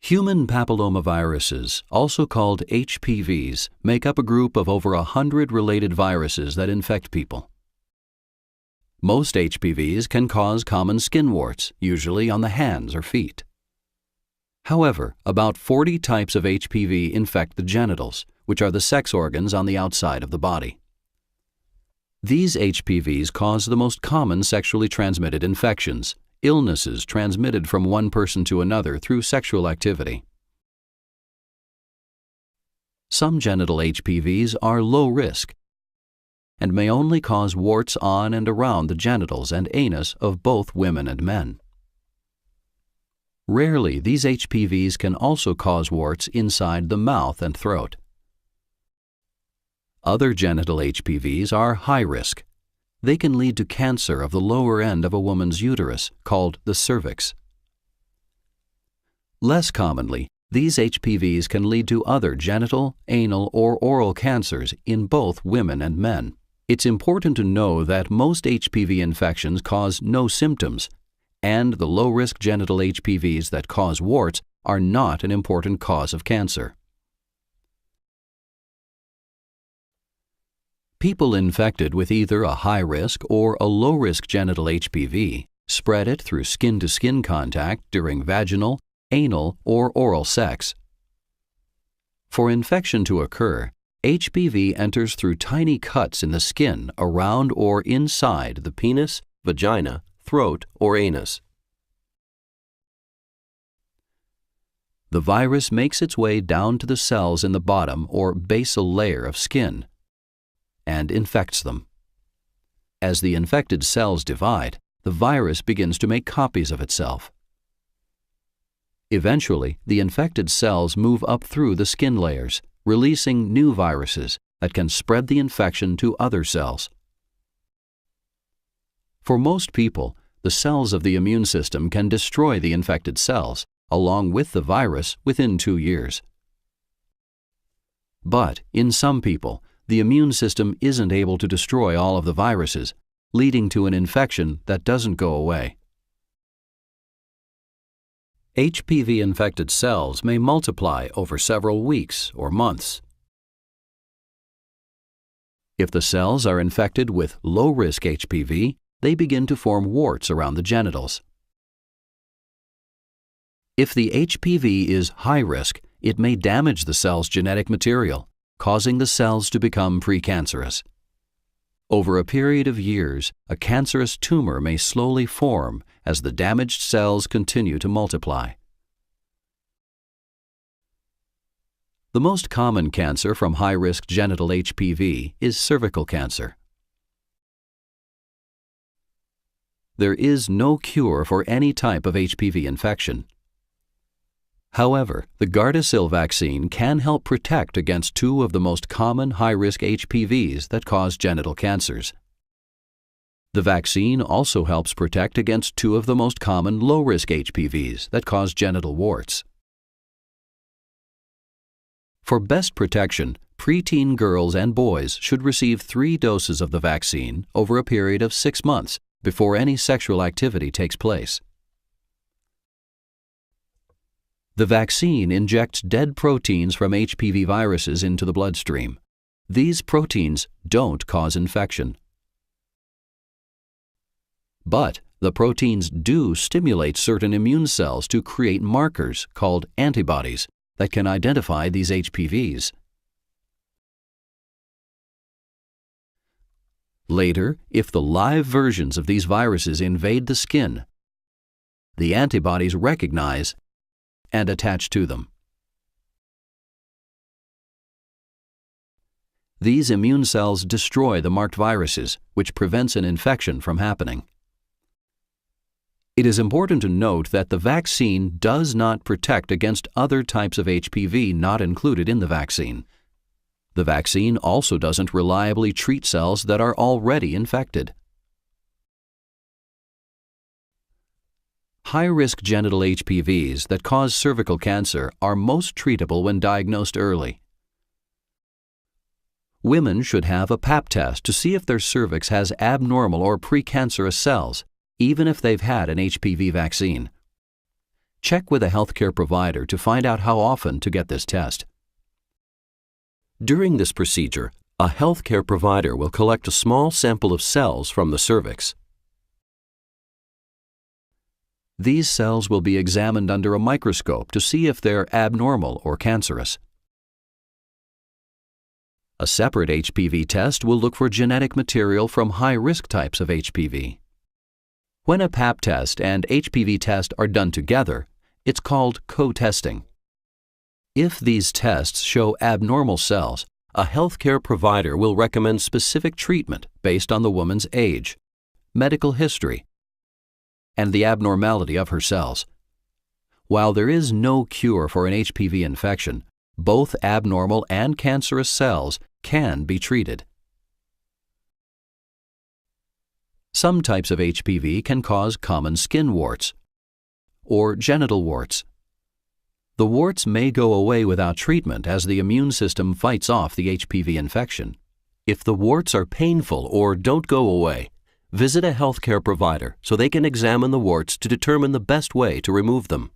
Human papillomaviruses, also called HPVs, make up a group of over 100 related viruses that infect people. Most HPVs can cause common skin warts, usually on the hands or feet. However, about 40 types of HPV infect the genitals, which are the sex organs on the outside of the body. These HPVs cause the most common sexually transmitted infections, illnesses transmitted from one person to another through sexual activity. Some genital HPVs are low risk and may only cause warts on and around the genitals and anus of both women and men. Rarely, these HPVs can also cause warts inside the mouth and throat. Other genital HPVs are high risk. They can lead to cancer of the lower end of a woman's uterus, called the cervix. Less commonly, these HPVs can lead to other genital, anal, or oral cancers in both women and men. It's important to know that most HPV infections cause no symptoms, and the low-risk genital HPVs that cause warts are not an important cause of cancer. People infected with either a high-risk or a low-risk genital HPV spread it through skin-to-skin contact during vaginal, anal, or oral sex. For infection to occur, HPV enters through tiny cuts in the skin around or inside the penis, vagina, throat, or anus. The virus makes its way down to the cells in the bottom or basal layer of skin and infects them. As the infected cells divide, the virus begins to make copies of itself. Eventually, the infected cells move up through the skin layers, releasing new viruses that can spread the infection to other cells. For most people, the cells of the immune system can destroy the infected cells, along with the virus, within 2 years. But in some people, the immune system isn't able to destroy all of the viruses, leading to an infection that doesn't go away. HPV-infected cells may multiply over several weeks or months. If the cells are infected with low-risk HPV, they begin to form warts around the genitals. If the HPV is high risk, it may damage the cell's genetic material, causing the cells to become precancerous. Over a period of years, a cancerous tumor may slowly form as the damaged cells continue to multiply. The most common cancer from high-risk genital HPV is cervical cancer. There is no cure for any type of HPV infection. However, the Gardasil vaccine can help protect against 2 of the most common high-risk HPVs that cause genital cancers. The vaccine also helps protect against 2 of the most common low-risk HPVs that cause genital warts. For best protection, preteen girls and boys should receive 3 doses of the vaccine over a period of 6 months before any sexual activity takes place. The vaccine injects dead proteins from HPV viruses into the bloodstream. These proteins don't cause infection. But the proteins do stimulate certain immune cells to create markers called antibodies that can identify these HPVs. Later, if the live versions of these viruses invade the skin, the antibodies recognize and attach to them. These immune cells destroy the marked viruses, which prevents an infection from happening. It is important to note that the vaccine does not protect against other types of HPV not included in the vaccine. The vaccine also doesn't reliably treat cells that are already infected. High-risk genital HPVs that cause cervical cancer are most treatable when diagnosed early. Women should have a Pap test to see if their cervix has abnormal or precancerous cells, even if they've had an HPV vaccine. Check with a healthcare provider to find out how often to get this test. During this procedure, a healthcare provider will collect a small sample of cells from the cervix. These cells will be examined under a microscope to see if they're abnormal or cancerous. A separate HPV test will look for genetic material from high-risk types of HPV. When a Pap test and HPV test are done together, it's called co-testing. If these tests show abnormal cells, a healthcare provider will recommend specific treatment based on the woman's age, medical history, and the abnormality of her cells. While there is no cure for an HPV infection, both abnormal and cancerous cells can be treated. Some types of HPV can cause common skin warts or genital warts. The warts may go away without treatment as the immune system fights off the HPV infection. If the warts are painful or don't go away, visit a healthcare provider so they can examine the warts to determine the best way to remove them.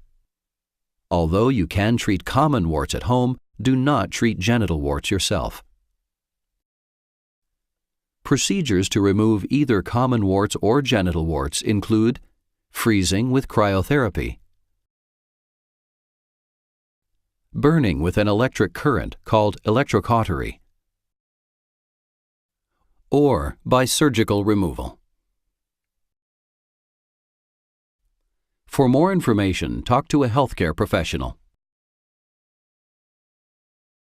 Although you can treat common warts at home, do not treat genital warts yourself. Procedures to remove either common warts or genital warts include freezing with cryotherapy, burning with an electric current called electrocautery, or by surgical removal. For more information, talk to a healthcare professional.